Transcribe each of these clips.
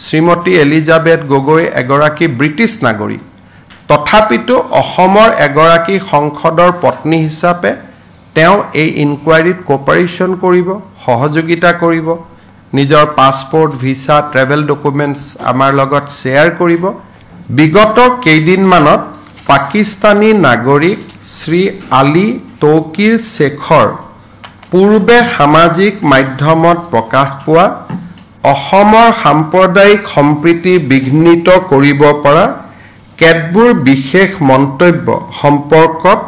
শ্ৰীমতী Elizabeth Gogoi এগৰাকী British নাগৰিক তথাপিতো অসমৰ এগৰাকী সংসদৰ পত্নী হিচাপে তেওঁ এই ইনকুৱাৰীত কোপাৰেশ্যন কৰিব সহযোগিতা কৰিব নিজৰ পাছপোৰ্ট ভিসা ট্ৰেভেল ডকুমেন্টছ আমাৰ লগত শেয়াৰ কৰিব বিগত কেইদিনমানত পাকিস্তানী নাগৰিক শ্ৰী আলী তৌকিৰ শেখৰ পূৰ্বে সামাজিক মাধ্যমত প্ৰকাশ পোৱা অসমৰ সাম্প্ৰদায়িক সম্প্ৰীতি বিঘ্নিত কৰিব পৰা কেতবোৰ বিশেষ মন্তব্য সম্পৰ্কত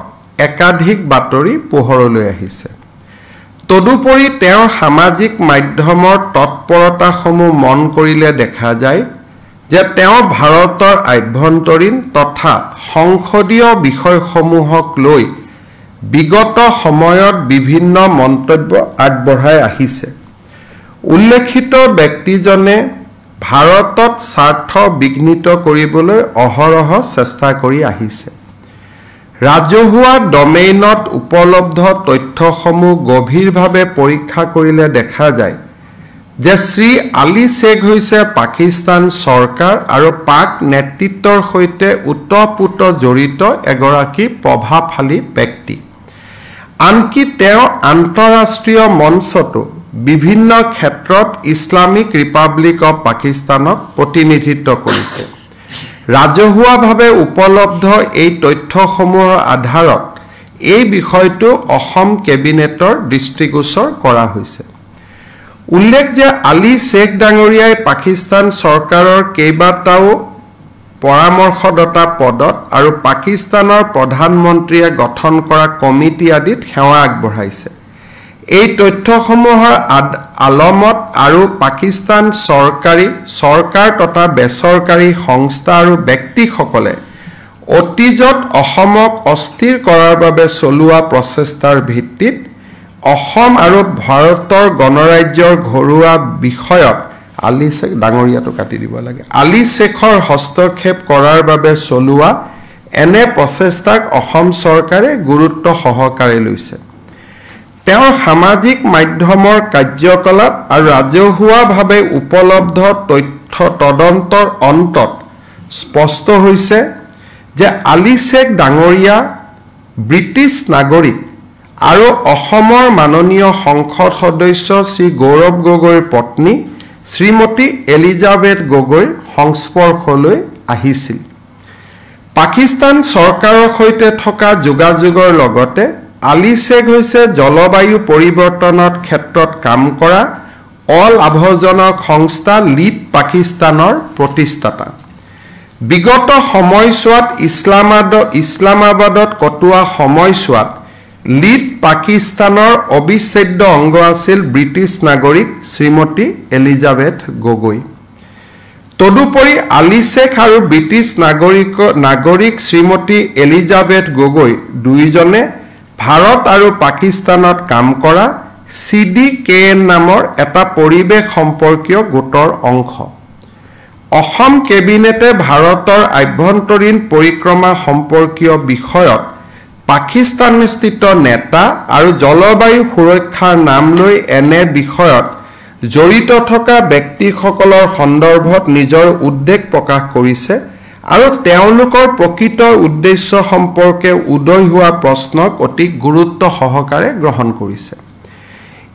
একাধিক বাতৰি পোহৰলৈ আহিছে তদুপৰি তেওঁৰ সামাজিক মাধ্যমৰ তৎপৰতাসমূহ মন কৰিলে দেখা যায় যে তেওঁ ভাৰতৰ আভ্যন্তৰীণ তথা সংসদীয় বিষয়সমূহক লৈ বিগত সময়ত বিভিন্ন মন্তব্য আগবঢ়াই আহিছে উল্লেখিত ব্যক্তিজনে ভাৰতত স্বাৰ্থ বিঘ্নিত কৰিবলৈ অহৰহ চেষ্টা কৰি আহিছে ৰাজহুৱা ডমেইনত উপলব্ধ তথ্যসমূহ গভীৰভাৱে পৰীক্ষা কৰিলে দেখা যায় যে শ্ৰী আলী শেখ হৈছে পাকিস্তান চৰকাৰ আৰু পাক নেতৃত্বৰ সৈতে উতঃপুত জড়িত এগৰাকী প্ৰভাৱশালী ব্যক্তি আনকি তেওঁ আন্তঃৰাষ্ট্ৰীয় মঞ্চতো বিভিন্ন ক্ষেত্ৰত ইছলামিক ৰিপাব্লিক অফ পাকিস্তানক প্ৰতিনিধিত্ব কৰিছে ৰাজহুৱাভাৱে উপলব্ধ এই তথ্যসমূহৰ আধাৰত এই বিষয়টো অসম কেবিনেটৰ দৃষ্টিগোচৰ কৰা হৈছে উল্লেখ যে আলী শেখ ডাঙৰীয়াই পাকিস্তান চৰকাৰৰ কেইবাটাও পৰামৰ্শদাতা পদত আৰু পাকিস্তানৰ প্ৰধানমন্ত্ৰীয়ে গঠন কৰা কমিটি আদিত সেৱা আগবঢ়াইছে এই তথ্যসমূহৰ আলমত আৰু পাকিস্তান চৰকাৰ তথা বেচৰকাৰী সংস্থা আৰু ব্যক্তিসকলে অতীজত অসমক অস্থিৰ কৰাৰ বাবে চলোৱা প্ৰচেষ্টাৰ ভিত্তিত অসম আৰু ভাৰতৰ গণৰাজ্যৰ ঘৰুৱা বিষয়ত আলী শেখ ডাঙৰীয়াটো কাটি দিব লাগে আলী শেখৰ হস্তক্ষেপ কৰাৰ বাবে চলোৱা এনে প্ৰচেষ্টাক অসম চৰকাৰে গুৰুত্ব সহকাৰে লৈছে তেওঁৰ সামাজিক মাধ্যমৰ কাৰ্যকলাপ আৰু ৰাজহুৱাভাৱে উপলব্ধ তথ্য তদন্তৰ অন্তত স্পষ্ট হৈছে যে আলী শেখ ডাঙৰীয়া ব্ৰিটিছ নাগৰিক আৰু অসমৰ মাননীয় সংসদ সদস্য শ্ৰী গৌৰৱ গগৈৰ পত্নী শ্ৰীমতী এলিজাবেথ গগৈৰ সংস্পৰ্শলৈ আহিছিল পাকিস্তান চৰকাৰৰ সৈতে থকা যোগাযোগৰ লগতে আলী শেখ হৈছে জলবায়ু পৰিৱৰ্তনৰ ক্ষেত্ৰত কাম কৰা অলাভজনক সংস্থা লিড পাকিস্তানৰ প্ৰতিষ্ঠাতা বিগত সময়ছোৱাত ইছলামাবাদত কটোৱা সময়ছোৱাত লিড পাকিস্তানৰ অবিচ্ছেদ্য অংগ আছিল ব্ৰিটিছ নাগৰিক শ্ৰীমতী এলিজাবেথ গগৈ তদুপৰি আলী শেখ আৰু ব্ৰিটিছ নাগৰিক শ্ৰীমতী এলিজাবেথ গগৈ দুইজনে ভাৰত আৰু পাকিস্তানত কাম কৰা CDKN নামৰ এটা পৰিৱেশ সম্পৰ্কীয় গোটৰ অংশ অসম কেবিনেটে ভাৰতৰ আভ্যন্তৰীণ পৰিক্ৰমা সম্পৰ্কীয় বিষয়ত পাকিস্তানস্থিত নেতা আৰু জলবায়ু সুৰক্ষাৰ নাম লৈ এনে বিষয়ত জড়িত থকা ব্যক্তিসকলৰ সন্দৰ্ভত নিজৰ উদ্বেগ প্ৰকাশ কৰিছে আৰু তেওঁলোকৰ প্ৰকৃত উদ্দেশ্য সম্পৰ্কে উদয় হোৱা প্ৰশ্নক অতি গুৰুত্ব সহকাৰে গ্ৰহণ কৰিছে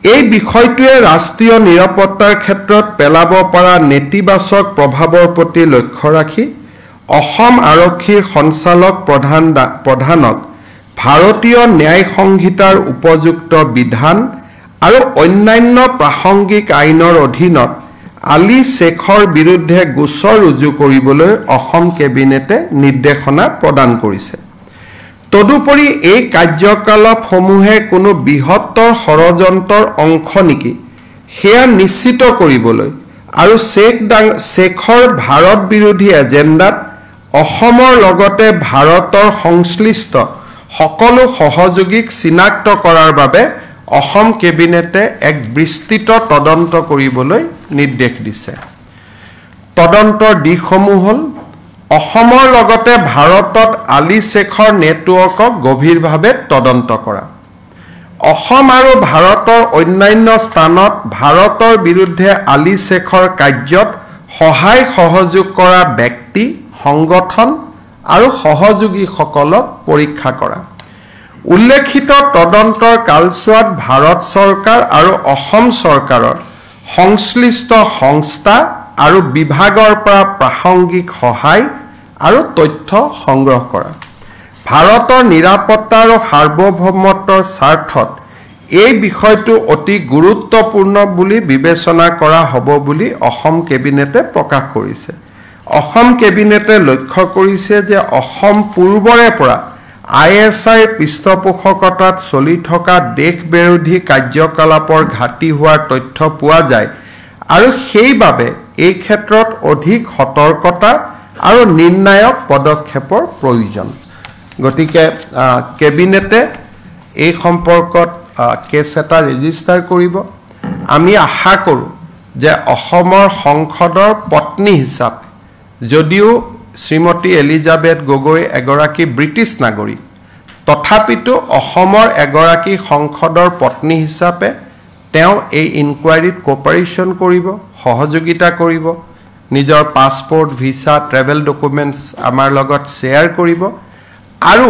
এই বিষয়টোৱে ৰাষ্ট্ৰীয় নিৰাপত্তাৰ ক্ষেত্ৰত পেলাব পৰা নেতিবাচক প্ৰভাৱৰ প্ৰতি লক্ষ্য ৰাখি অসম আৰক্ষীৰ সঞ্চালক প্ৰধানক ভাৰতীয় ন্যায় সংহিতাৰ উপযুক্ত বিধান আৰু অন্যান্য প্ৰাসংগিক আইনৰ অধীনত আলী শেখৰ বিৰুদ্ধে গোচৰ ৰুজু কৰিবলৈ অসম কেবিনেটে নিৰ্দেশনা প্ৰদান কৰিছে তদুপৰি এই কাৰ্যকলাপসমূহে কোনো বৃহত্তৰ ষড়যন্ত্ৰৰ অংশ নেকি সেয়া নিশ্চিত কৰিবলৈ আৰু শেখৰ ভাৰত বিৰোধী এজেণ্ডাত অসমৰ লগতে ভাৰতৰ সংশ্লিষ্ট সকলো সহযোগীক চিনাক্ত কৰাৰ বাবে অসম কেবিনেটে এক বিস্তৃত তদন্ত কৰিবলৈ নিৰ্দেশ দিছে তদন্তৰ দিশসমূহ হ'ল অসমৰ লগতে ভাৰতত আলী শেখৰ নেটৱৰ্কক গভীৰভাৱে তদন্ত কৰা অসম আৰু ভাৰতৰ অন্যান্য স্থানত ভাৰতৰ বিৰুদ্ধে আলী শেখৰ কাৰ্যত সহায় সহযোগ কৰা ব্যক্তি সংগঠন আৰু সহযোগীসকলক পৰীক্ষা কৰা উল্লেখিত তদন্তৰ কালছোৱাত ভাৰত চৰকাৰ আৰু অসম চৰকাৰৰ সংশ্লিষ্ট সংস্থা আৰু বিভাগৰ পৰা প্ৰাসংগিক সহায় আৰু তথ্য সংগ্ৰহ কৰা ভাৰতৰ নিৰাপত্তা আৰু সাৰ্বভৌমত্বৰ স্বাৰ্থত এই বিষয়টো অতি গুৰুত্বপূৰ্ণ বুলি বিবেচনা কৰা হ'ব বুলি অসম কেবিনেটে প্ৰকাশ কৰিছে অসম কেবিনেটে লক্ষ্য কৰিছে যে অসম পূৰ্বৰে পৰা ISI পৃষ্ঠপোষকতাত চলি থকা দেশ বিৰোধী কাৰ্যকলাপৰ ঘাটি হোৱাৰ তথ্য পোৱা যায় আৰু সেইবাবে এই ক্ষেত্ৰত অধিক সতৰ্কতা আৰু নিৰ্ণায়ক পদক্ষেপৰ প্ৰয়োজন গতিকে কেবিনেটে এই সম্পৰ্কত কেছ এটা ৰেজিষ্টাৰ কৰিব আমি আশা কৰোঁ যে অসমৰ সংসদৰ পত্নী হিচাপে যদিও শ্ৰীমতী এলিজাবেথ গগৈ এগৰাকী ব্ৰিটিছ নাগৰিক তথাপিতো অসমৰ এগৰাকী সংসদৰ পত্নী হিচাপে তেওঁ এই ইনকুৱাৰীত কোপাৰেশ্যন কৰিব সহযোগিতা কৰিব নিজৰ পাছপোৰ্ট ভিসা ট্ৰেভেল ডকুমেণ্টছ আমাৰ লগত শ্বেয়াৰ কৰিব আৰু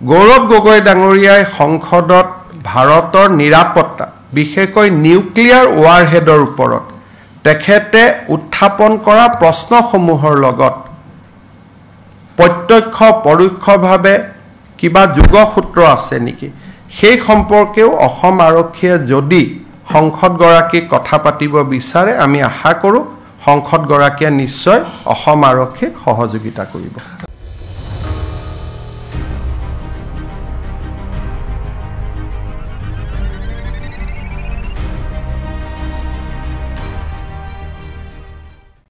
গৌৰৱ গগৈ ডাঙৰীয়াই সংসদত ভাৰতৰ নিৰাপত্তা বিশেষকৈ নিউক্লিয়াৰ ৱাৰহেডৰ ওপৰত তেখেতে উত্থাপন কৰা প্ৰশ্নসমূহৰ লগত প্ৰত্যক্ষ পৰোক্ষভাৱে কিবা যোগসূত্ৰ আছে নেকি সেই সম্পৰ্কেও অসম আৰক্ষীয়ে যদি সংসদগৰাকীক কথা পাতিব বিচাৰে আমি আশা কৰোঁ সংসদগৰাকীয়ে নিশ্চয় অসম আৰক্ষীক সহযোগিতা কৰিব